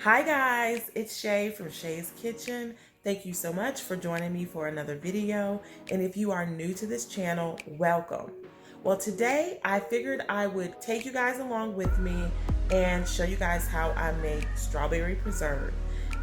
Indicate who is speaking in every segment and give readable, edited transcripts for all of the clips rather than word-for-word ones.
Speaker 1: Hi guys, it's Shay from Shay's Kitchen. Thank you so much for joining me for another video. And if you are new to this channel, welcome. Well, today I figured I would take you guys along with me and show you guys how I make strawberry preserve.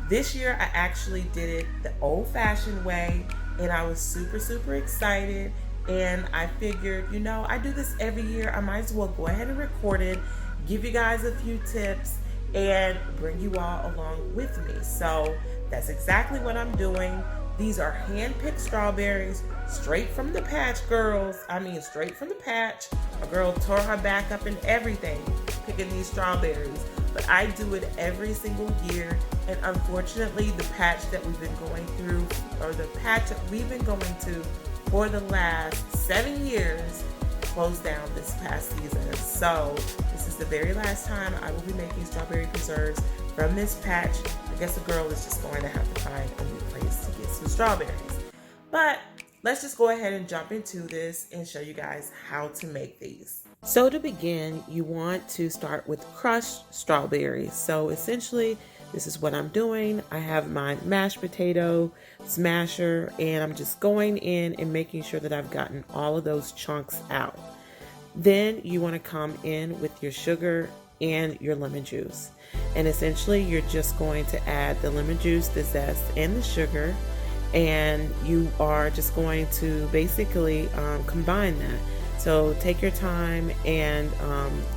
Speaker 1: This year I actually did it the old-fashioned way and I was super excited. And I figured, I do this every year. I might as well go ahead and record it, give you guys a few tips, and bring you all along with me. So that's exactly what I'm doing. These are hand-picked strawberries, straight from the patch, girls. I mean, straight from the patch. A girl tore her back up and everything picking these strawberries. But I do it every single year. And unfortunately, the patch that we've been going through, or the patch that we've been going to for the last 7 years, closed down this past season. So this is the very last time I will be making strawberry preserves from this patch. I guess a girl is just going to have to find a new place to get some strawberries. But let's just go ahead and jump into this and show you guys how to make these. So to begin, you want to start with crushed strawberries. So essentially, this is what I'm doing. I have my mashed potato smasher and I'm just going in and making sure that I've gotten all of those chunks out. Then you want to come in with your sugar and your lemon juice. And essentially you're just going to add the lemon juice, the zest, and the sugar. And you are just going to basically combine that. So take your time and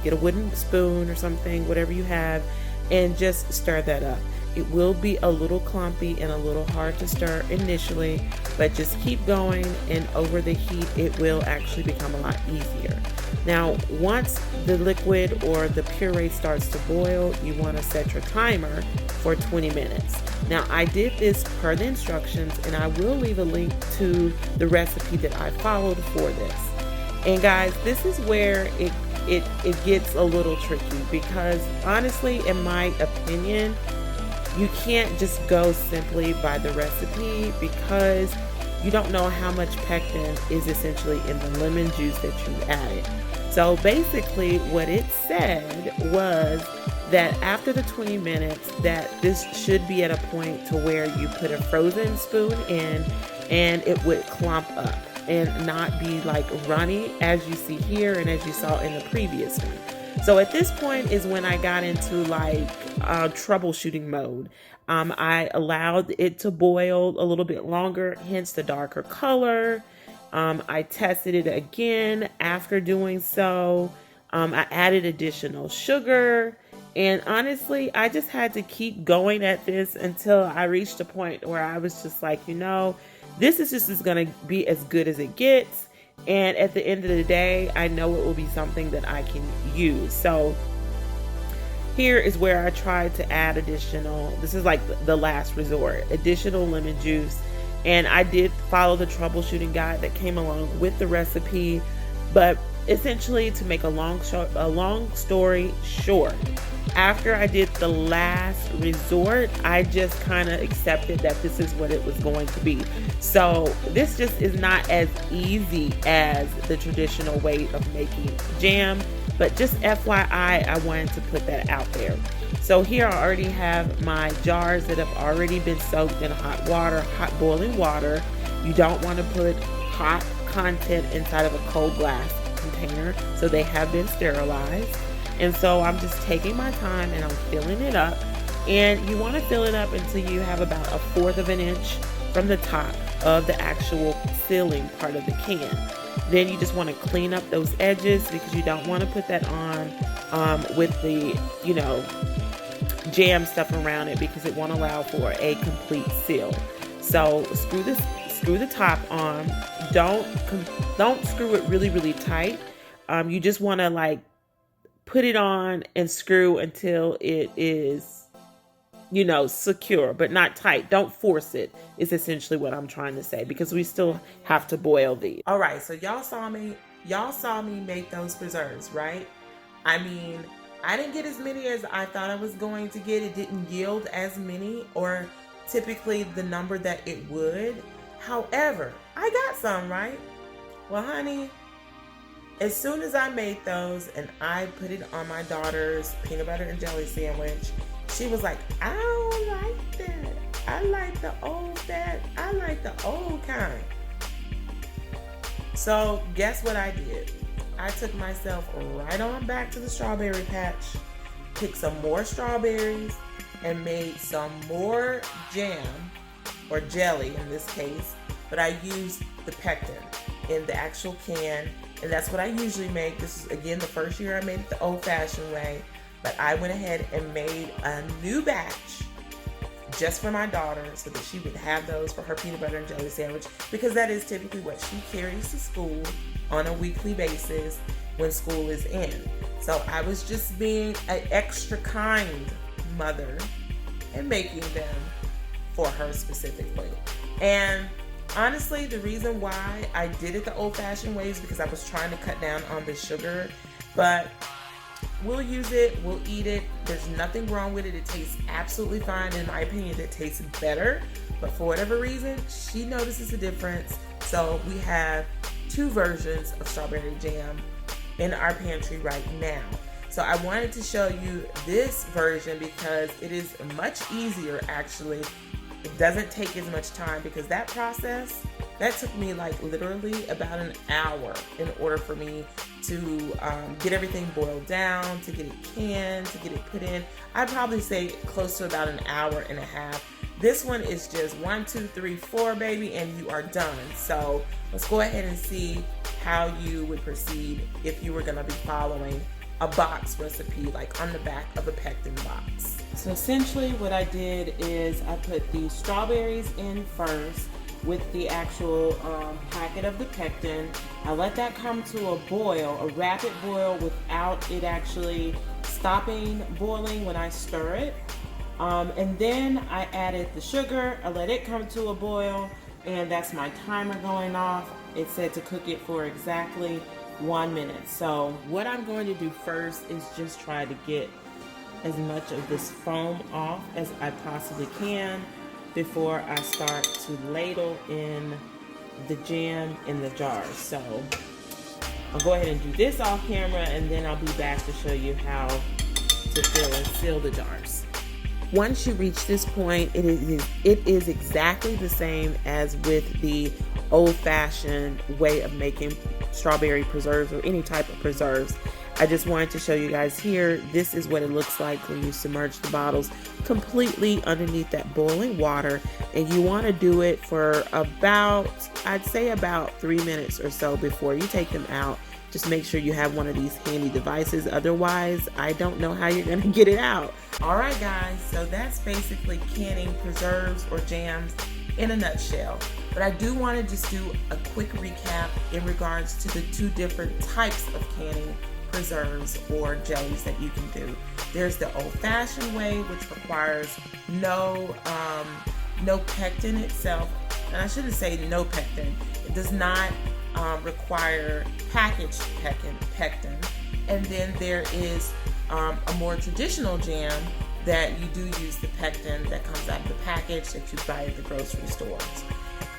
Speaker 1: get a wooden spoon or something, whatever you have, and just stir that up. It will be a little clumpy and a little hard to stir initially, but just keep going, and over the heat it will actually become a lot easier. Now, once the liquid or the puree starts to boil, you want to set your timer for 20 minutes. Now, I did this per the instructions, and I will leave a link to the recipe that I followed for this. And guys, this is where it gets a little tricky, because honestly, in my opinion, you can't just go simply by the recipe, because you don't know how much pectin is essentially in the lemon juice that you added. So basically what it said was that after the 20 minutes that this should be at a point to where you put a frozen spoon in and it would clump up and not be like runny as you see here and as you saw in the previous one. So at this point is when I got into like troubleshooting mode. I allowed it to boil a little bit longer, hence the darker color. I tested it again after doing so. I added additional sugar. And honestly, I just had to keep going at this until I reached a point where I was just like, this is just going to be as good as it gets. And at the end of the day, I know it will be something that I can use. So here is where I tried to add additional, this is like the last resort, additional lemon juice. And I did follow the troubleshooting guide that came along with the recipe. But essentially, to make a long story short, after I did the last resort, I just kind of accepted that this is what it was going to be. So this just is not as easy as the traditional way of making jam, but just FYI, I wanted to put that out there. So here I already have my jars that have already been soaked in hot water, hot boiling water. You don't want to put hot content inside of a cold glass container, so they have been sterilized. And so I'm just taking my time and I'm filling it up. And you want to fill it up until you have about 1/4 of an inch from the top of the actual filling part of the can. Then you just want to clean up those edges, because you don't want to put that on with the, jam stuff around it, because it won't allow for a complete seal. So screw the top on. Don't screw it really tight. You just want to like put it on and screw until it is, secure, but not tight. Don't force it, is essentially what I'm trying to say, because we still have to boil these. All right, so y'all saw me make those preserves, right? I mean, I didn't get as many as I thought I was going to get. It didn't yield as many, or typically the number that it would. However, I got some, right? Well, honey, as soon as I made those and I put it on my daughter's peanut butter and jelly sandwich, She was like, I don't like that. I like the old kind. So guess what I did? I took myself right on back to the strawberry patch, picked some more strawberries, and made some more jam, or jelly in this case, but I used the pectin in the actual can, and that's what I usually make. This is, again, the first year I made it the old-fashioned way, but I went ahead and made a new batch just for my daughter so that she would have those for her peanut butter and jelly sandwich, because that is typically what she carries to school on a weekly basis when school is in. So I was just being an extra kind mother and making them for her specifically. And honestly, the reason why I did it the old-fashioned way is because I was trying to cut down on the sugar, but we'll use it, we'll eat it. There's nothing wrong with it. It tastes absolutely fine. In my opinion, it tastes better, but for whatever reason, she notices a difference. So we have 2 versions of strawberry jam in our pantry right now. So I wanted to show you this version because it is much easier, actually. It doesn't take as much time, because that process, that took me like literally about an hour in order for me to get everything boiled down, to get it canned, to get it put in. I'd probably say close to about an hour and a half. This one is just 1, 2, 3, 4, baby, and you are done. So let's go ahead and see how you would proceed if you were gonna be following a box recipe, like on the back of a pectin box. So essentially what I did is I put the strawberries in first with the actual packet of the pectin. I let that come to a boil, a rapid boil, without it actually stopping boiling when I stir it. And then I added the sugar. I let it come to a boil, and that's my timer going off. It said to cook it for exactly 1 minute. So what I'm going to do first is just try to get as much of this foam off as I possibly can before I start to ladle in the jam in the jars. So I'll go ahead and do this off camera, and then I'll be back to show you how to fill and seal the jars. Once you reach this point, it is exactly the same as with the old-fashioned way of making strawberry preserves or any type of preserves. I just wanted to show you guys here, this is what it looks like when you submerge the bottles completely underneath that boiling water, and you want to do it for about, I'd say about 3 minutes or so before you take them out. Just make sure you have one of these handy devices, otherwise I don't know how you're gonna get it out. All right guys, so that's basically canning preserves or jams in a nutshell. But I do want to just do a quick recap in regards to the 2 different types of canning preserves or jellies that you can do. There's the old-fashioned way, which requires no pectin itself, and I shouldn't say no pectin. It does not require packaged pectin. And then there is a more traditional jam that you do use the pectin that comes out of the package that you buy at the grocery stores.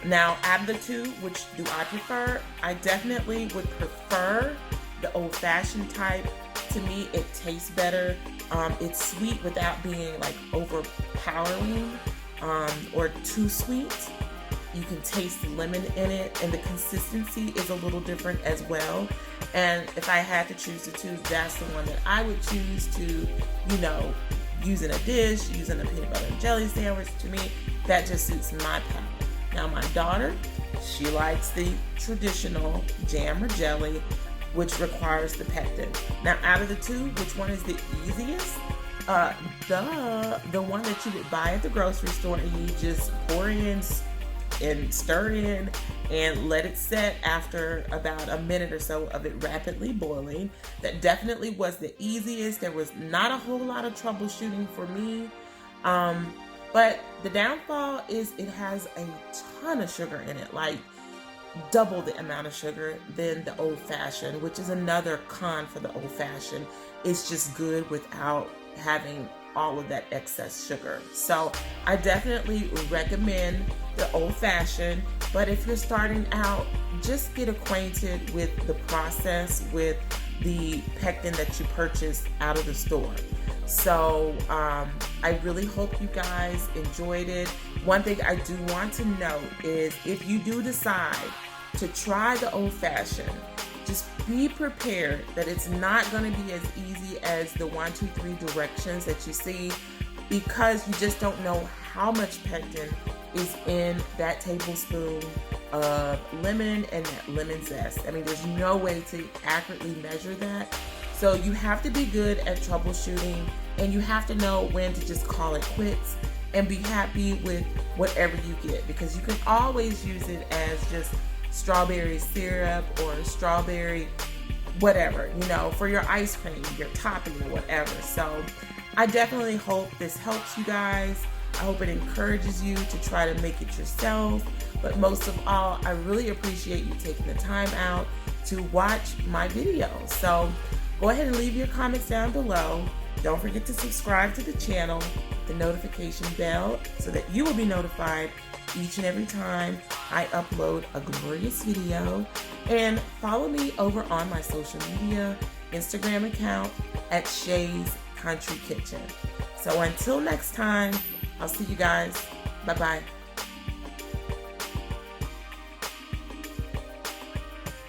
Speaker 1: Now, out of the 2, which do I prefer? I definitely would prefer the old-fashioned type. To me, it tastes better. It's sweet without being like overpowering or too sweet. You can taste the lemon in it, and the consistency is a little different as well. And if I had to choose the 2, that's the one that I would choose to, you know, use in a dish, using a peanut butter and jelly sandwich. To me, that just suits my palate. Now my daughter, she likes the traditional jam or jelly, which requires the pectin. Now out of the 2, which one is the easiest? The one that you would buy at the grocery store, and you just pour in and stir in and let it set after about a minute or so of it rapidly boiling. That definitely was the easiest. There was not a whole lot of troubleshooting for me. But the downfall is it has a ton of sugar in it, like double the amount of sugar than the old-fashioned, which is another con for the old-fashioned. It's just good without having all of that excess sugar. So I definitely recommend the old-fashioned, but if you're starting out, just get acquainted with the process, with the pectin that you purchased out of the store. So I really hope you guys enjoyed it. One thing I do want to note is if you do decide to try the old fashioned, just be prepared that it's not going to be as easy as the 1, 2, 3 directions that you see, because you just don't know how much pectin is in that tablespoon of lemon and that lemon zest. I mean, there's no way to accurately measure that. So you have to be good at troubleshooting, and you have to know when to just call it quits and be happy with whatever you get, because you can always use it as just strawberry syrup or strawberry whatever, you know, for your ice cream, your topping or whatever. So I definitely hope this helps you guys. I hope it encourages you to try to make it yourself. But most of all, I really appreciate you taking the time out to watch my video. So go ahead and leave your comments down below. Don't forget to subscribe to the channel, the notification bell, so that you will be notified each and every time I upload a glorious video. And follow me over on my social media Instagram account at Shay's Country Kitchen. So until next time, I'll see you guys. Bye-bye.